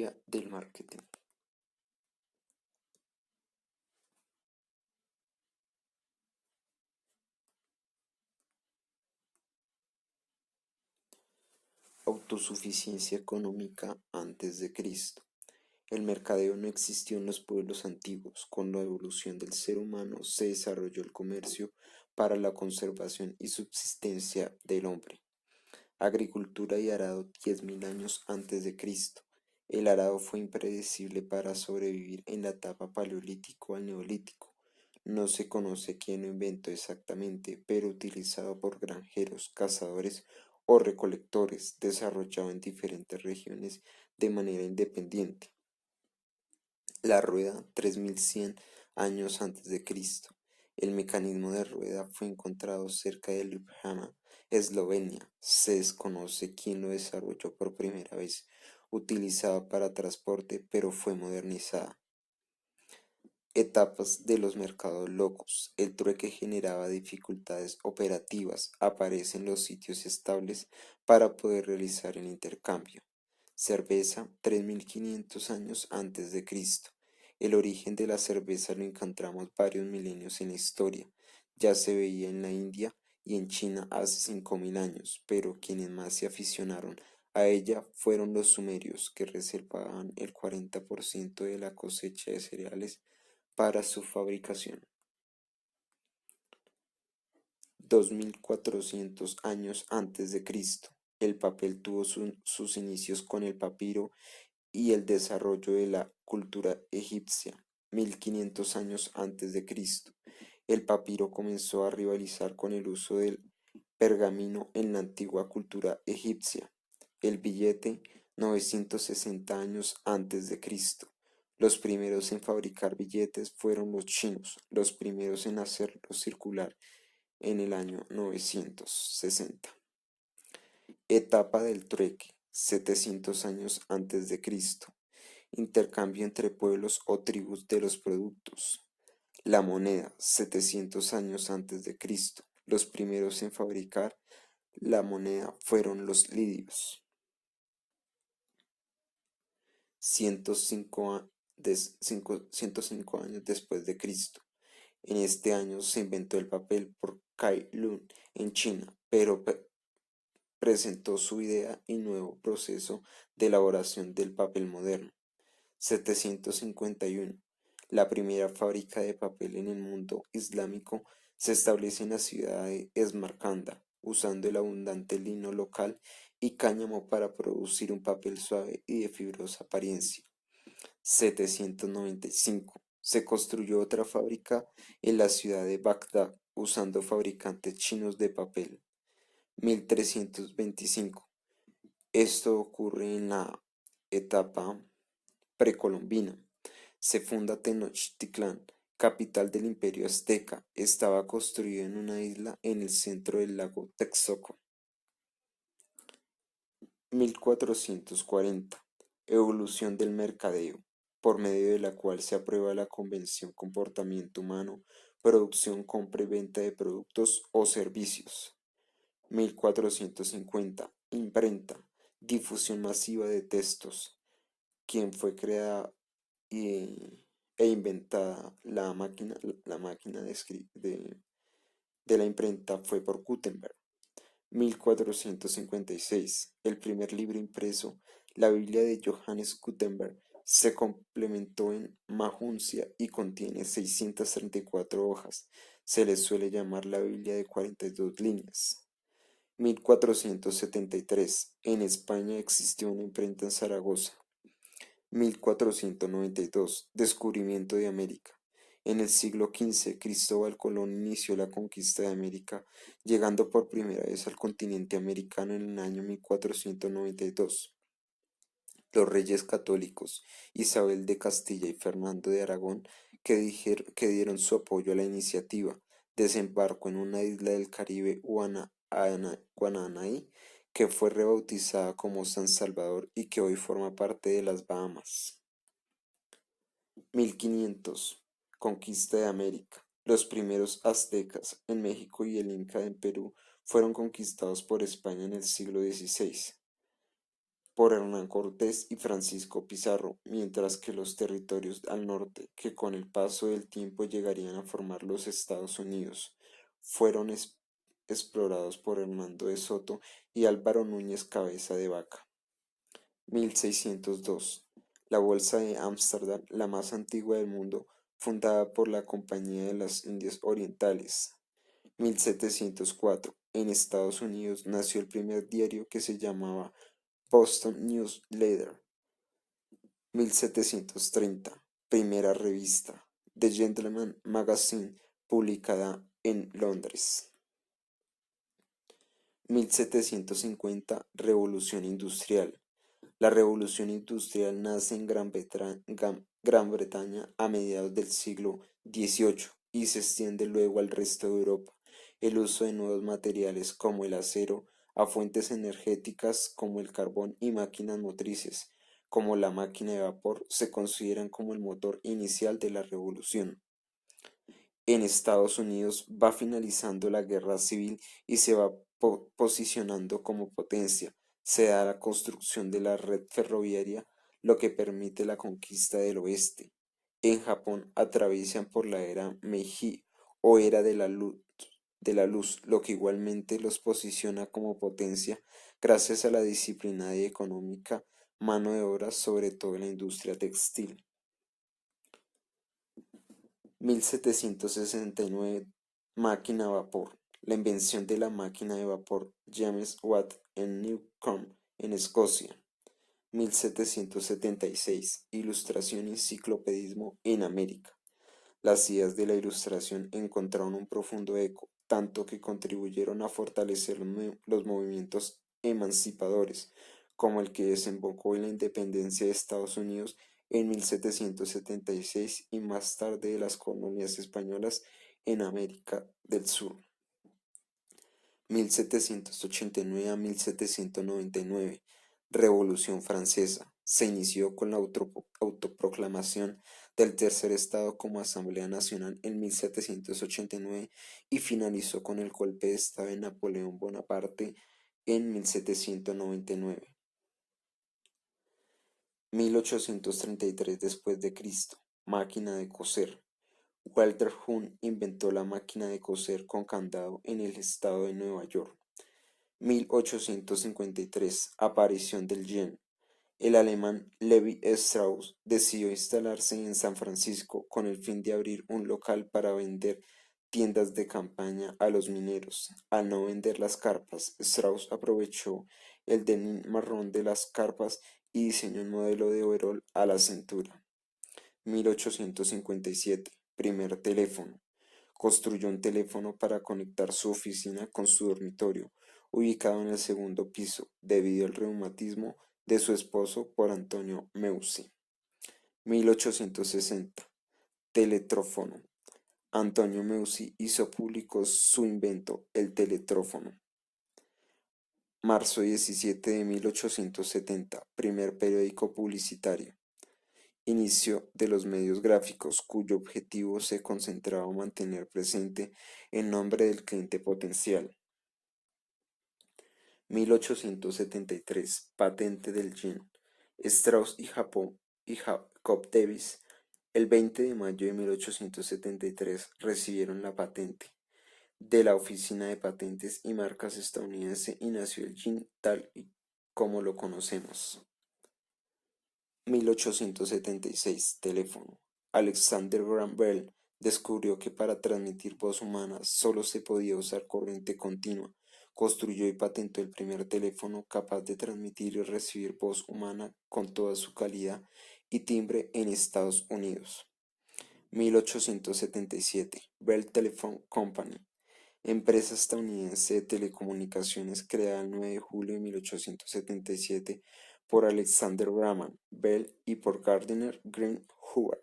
Historia del marketing. Autosuficiencia económica antes de Cristo. El mercadeo no existió en los pueblos antiguos. Con la evolución del ser humano se desarrolló el comercio para la conservación y subsistencia del hombre. Agricultura y arado 10.000 años antes de Cristo. El arado fue impredecible para sobrevivir en la etapa paleolítico al neolítico. No se conoce quién lo inventó exactamente, pero utilizado por granjeros, cazadores o recolectores, desarrollado en diferentes regiones de manera independiente. La rueda 3100 años antes de Cristo. El mecanismo de rueda fue encontrado cerca de Ljubljana, Eslovenia. Se desconoce quién lo desarrolló por primera vez, utilizada para transporte, pero fue modernizada. Etapas de los mercados locos. El trueque generaba dificultades operativas. Aparecen los sitios estables para poder realizar el intercambio. Cerveza 3500 años antes de Cristo. El origen de la cerveza lo encontramos varios milenios en la historia. Ya se veía en la India y en China hace 5000 años, pero quienes más se aficionaron a ella fueron los sumerios, que reservaban el 40% de la cosecha de cereales para su fabricación. 2400 años antes de Cristo. El papel tuvo sus inicios con el papiro y el desarrollo de la cultura egipcia. 1500 años antes de Cristo. El papiro comenzó a rivalizar con el uso del pergamino en la antigua cultura egipcia. El billete 960 años antes de Cristo. Los primeros en fabricar billetes fueron los chinos, los primeros en hacerlo circular en el año 960. Etapa del trueque, 700 años antes de Cristo. Intercambio entre pueblos o tribus de los productos. La moneda, 700 años antes de Cristo. Los primeros en fabricar la moneda fueron los lidios. 105 años después de Cristo. En este año se inventó el papel por Cai Lun en China, pero presentó su idea y nuevo proceso de elaboración del papel moderno. 751. La primera fábrica de papel en el mundo islámico se establece en la ciudad de Esmarcanda, usando el abundante lino local y cáñamo para producir un papel suave y de fibrosa apariencia. 795. Se construyó otra fábrica en la ciudad de Bagdad, usando fabricantes chinos de papel. 1325. Esto ocurre en la etapa precolombina. Se funda Tenochtitlán, capital del imperio azteca. Estaba construido en una isla en el centro del lago Texcoco. 1440. Evolución del mercadeo, por medio de la cual se aprueba la convención comportamiento humano, producción, compra y venta de productos o servicios. 1450. Imprenta, difusión masiva de textos. Quien fue creada e inventada la máquina de la imprenta fue por Gutenberg. 1456. El primer libro impreso, la Biblia de Johannes Gutenberg, se complementó en Maguncia y contiene 634 hojas. Se le suele llamar la Biblia de 42 líneas. 1473. En España existió una imprenta en Zaragoza. 1492. Descubrimiento de América. En el siglo XV, Cristóbal Colón inició la conquista de América, llegando por primera vez al continente americano en el año 1492. Los reyes católicos, Isabel de Castilla y Fernando de Aragón, que dieron su apoyo a la iniciativa, desembarcó en una isla del Caribe, Guanahani, que fue rebautizada como San Salvador y que hoy forma parte de las Bahamas. 1500. Conquista de América. Los primeros aztecas en México y el Inca en Perú fueron conquistados por España en el siglo XVI. por Hernán Cortés y Francisco Pizarro, mientras que los territorios al norte, que con el paso del tiempo llegarían a formar los Estados Unidos, fueron explorados por Hernando de Soto y Álvaro Núñez Cabeza de Vaca. 1602. La Bolsa de Ámsterdam, la más antigua del mundo, fundada por la Compañía de las Indias Orientales. 1704. En Estados Unidos nació el primer diario que se llamaba Boston Newsletter. 1730. Primera revista, The Gentleman Magazine, publicada en Londres. 1750. Revolución Industrial. La Revolución Industrial nace en Gran Bretaña a mediados del siglo XVIII y se extiende luego al resto de Europa. El uso de nuevos materiales como el acero, a fuentes energéticas como el carbón y máquinas motrices, como la máquina de vapor, se consideran como el motor inicial de la revolución. En Estados Unidos va finalizando la guerra civil y se va posicionando como potencia. Se da la construcción de la red ferroviaria, lo que permite la conquista del oeste. En Japón atraviesan por la era Meiji o era de la luz, lo que igualmente los posiciona como potencia gracias a la disciplina y económica mano de obra, sobre todo en la industria textil. 1769. Máquina a vapor. La invención de la máquina de vapor James Watt en Newcombe, en Escocia. 1776. Ilustración y enciclopedismo en América. Las ideas de la Ilustración encontraron un profundo eco, tanto que contribuyeron a fortalecer los movimientos emancipadores, como el que desembocó en la independencia de Estados Unidos en 1776 y más tarde de las colonias españolas en América del Sur. 1789 a 1799. Revolución Francesa. Se inició con la autoproclamación del Tercer Estado como Asamblea Nacional en 1789 y finalizó con el golpe de Estado de Napoleón Bonaparte en 1799. 1833 después de Cristo. Máquina de coser. Walter Hunt inventó la máquina de coser con candado en el estado de Nueva York. 1853. Aparición del yen. El alemán Levi Strauss decidió instalarse en San Francisco con el fin de abrir un local para vender tiendas de campaña a los mineros. Al no vender las carpas, Strauss aprovechó el denim marrón de las carpas y diseñó un modelo de overol a la cintura. 1857. Primer teléfono. Construyó un teléfono para conectar su oficina con su dormitorio, ubicado en el segundo piso, debido al reumatismo de su esposo por Antonio Meucci. 1860. Teletrófono. Antonio Meucci hizo público su invento, el teletrófono. Marzo 17 de 1870. Primer periódico publicitario. Inicio de los medios gráficos, cuyo objetivo se concentraba en mantener presente el nombre del cliente potencial. 1873. Patente del yen. Strauss y Jacob Davis, el 20 de mayo de 1873, recibieron la patente de la Oficina de Patentes y Marcas estadounidense y nació el yen tal y como lo conocemos. 1876. Teléfono. Alexander Graham Bell descubrió que para transmitir voz humana solo se podía usar corriente continua. Construyó y patentó el primer teléfono capaz de transmitir y recibir voz humana con toda su calidad y timbre en Estados Unidos. 1877. Bell Telephone Company, empresa estadounidense de telecomunicaciones creada el 9 de julio de 1877 por Alexander Graham Bell y por Gardner Green Hoover.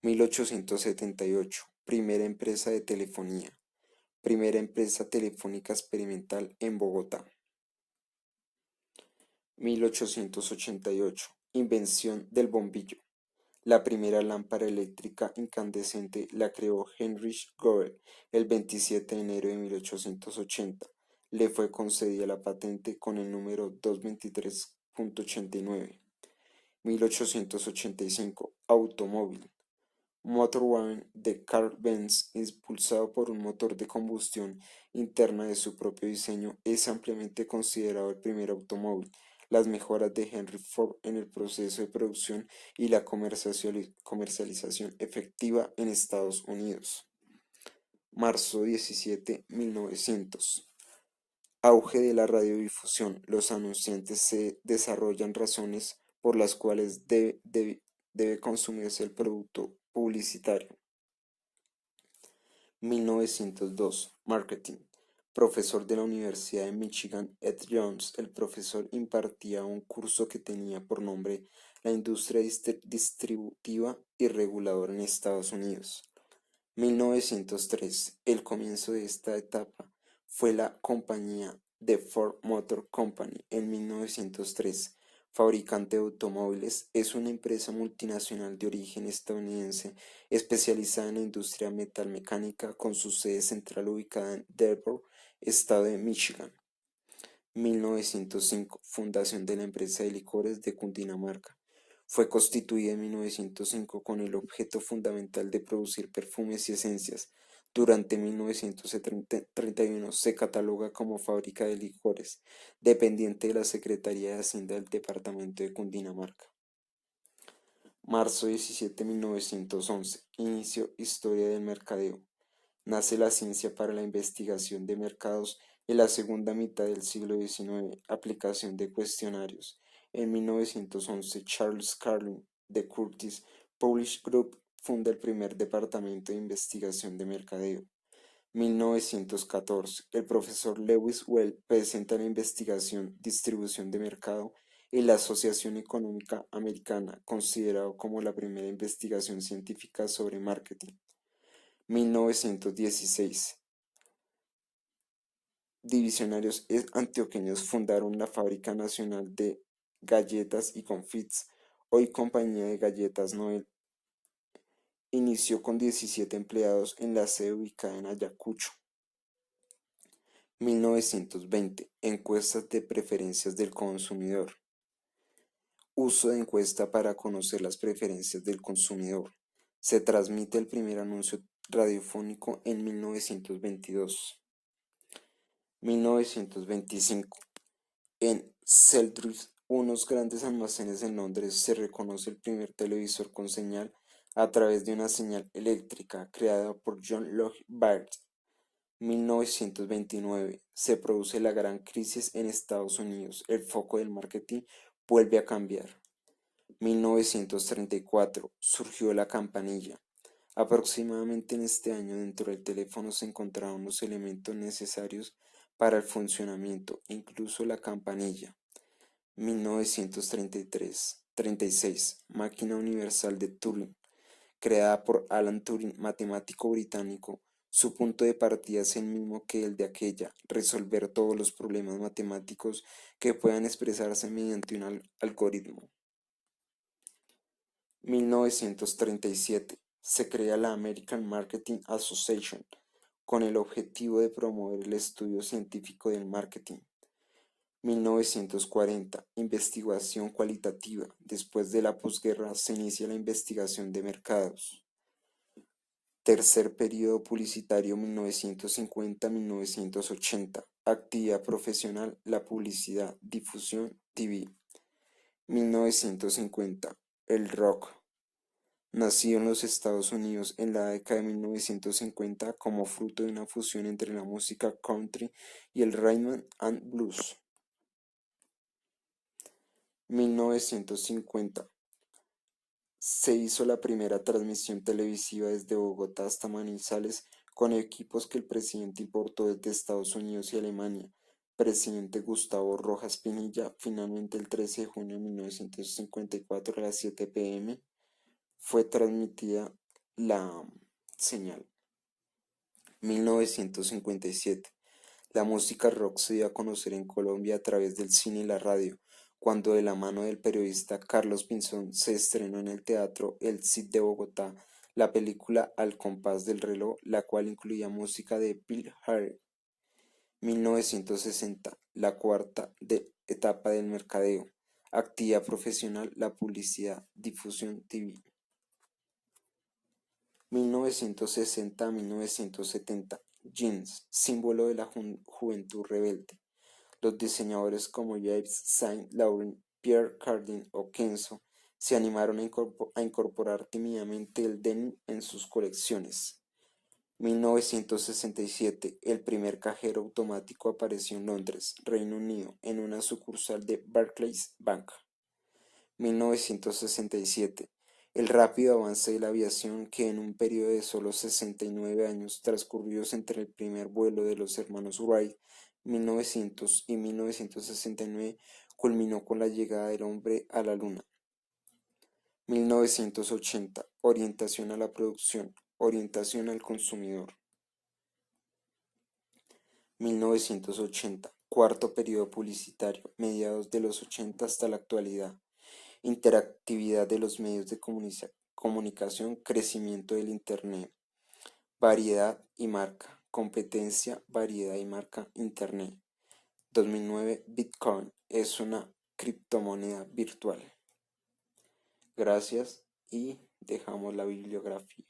1878. Primera empresa de telefonía. Primera empresa telefónica experimental en Bogotá. 1888. Invención del bombillo. La primera lámpara eléctrica incandescente la creó Heinrich Goebel el 27 de enero de 1880. Le fue concedida la patente con el número 19.89. 1885. Automóvil. Motorwagen de Carl Benz, impulsado por un motor de combustión interna de su propio diseño, es ampliamente considerado el primer automóvil. Las mejoras de Henry Ford en el proceso de producción y la comercialización efectiva en Estados Unidos. Marzo 17, 1900. Auge de la radiodifusión. Los anunciantes se desarrollan razones por las cuales debe consumirse el producto publicitario. 1902. Marketing. Profesor de la Universidad de Michigan, Ed Jones, el profesor impartía un curso que tenía por nombre La industria distributiva y reguladora en Estados Unidos. 1903. El comienzo de esta etapa fue la compañía de Ford Motor Company en 1903, fabricante de automóviles. Es una empresa multinacional de origen estadounidense especializada en la industria metalmecánica con su sede central ubicada en Dearborn, estado de Michigan. 1905. Fundación de la empresa de licores de Cundinamarca. Fue constituida en 1905 con el objeto fundamental de producir perfumes y esencias. Durante 1931 se cataloga como fábrica de licores, dependiente de la Secretaría de Hacienda del Departamento de Cundinamarca. Marzo 17, 1911. Inicio Historia del mercadeo. Nace la ciencia para la investigación de mercados en la segunda mitad del siglo XIX. Aplicación de cuestionarios. En 1911, Charles Carlin de Curtis Publishing Group funda el primer departamento de investigación de mercadeo. 1914, el profesor Lewis Well presenta la investigación Distribución de mercado en la Asociación Económica Americana, considerado como la primera investigación científica sobre marketing. 1916. Divisionarios antioqueños fundaron la Fábrica Nacional de Galletas y Confits, hoy Compañía de Galletas Noel. Inició con 17 empleados en la sede ubicada en Ayacucho. 1920. Encuestas de preferencias del consumidor. Uso de encuesta para conocer las preferencias del consumidor. Se transmite el primer anuncio radiofónico en 1922. 1925. En Selfridges, unos grandes almacenes en Londres, se reconoce el primer televisor con señal a través de una señal eléctrica creada por John Logie Baird. 1929. Se produce la gran crisis en Estados Unidos. El foco del marketing vuelve a cambiar. 1934. Surgió la campanilla. Aproximadamente en este año dentro del teléfono se encontraron los elementos necesarios para el funcionamiento, incluso la campanilla. 1936. Máquina universal de Turing, creada por Alan Turing, matemático británico. Su punto de partida es el mismo que el de aquella: resolver todos los problemas matemáticos que puedan expresarse mediante un algoritmo. 1937. Se crea la American Marketing Association con el objetivo de promover el estudio científico del marketing. 1940. Investigación cualitativa. Después de la posguerra se inicia la investigación de mercados. Tercer periodo publicitario 1950-1980. Actividad profesional, la publicidad, difusión, TV. 1950. El rock. Nacido en los Estados Unidos en la década de 1950 como fruto de una fusión entre la música country y el rhythm and blues. 1950. Se hizo la primera transmisión televisiva desde Bogotá hasta Manizales con equipos que el presidente importó desde Estados Unidos y Alemania. Presidente Gustavo Rojas Pinilla. Finalmente, el 13 de junio de 1954 a las 7 p.m. fue transmitida la señal. 1957. La música rock se dio a conocer en Colombia a través del cine y la radio, cuando de la mano del periodista Carlos Pinzón se estrenó en el Teatro El Cid de Bogotá la película Al compás del reloj, la cual incluía música de Bill Haley. 1960. La cuarta etapa del mercadeo. Actividad profesional, la publicidad, difusión TV. 1960 a 1970. Jeans, símbolo de la juventud rebelde. Los diseñadores como Yves Saint Laurent, Pierre Cardin o Kenzo se animaron a incorporar tímidamente el denim en sus colecciones. 1967. El primer cajero automático apareció en Londres, Reino Unido, en una sucursal de Barclays Bank. 1967. El rápido avance de la aviación que en un periodo de solo 69 años transcurridos entre el primer vuelo de los hermanos Wright 1900 y 1969 culminó con la llegada del hombre a la Luna. 1980. Orientación a la producción, orientación al consumidor. 1980. Cuarto periodo publicitario, mediados de los 80 hasta la actualidad. Interactividad de los medios de comunicación, crecimiento del Internet, variedad y marca, competencia, variedad y marca, Internet. 2009, Bitcoin es una criptomoneda virtual. Gracias y dejamos la bibliografía.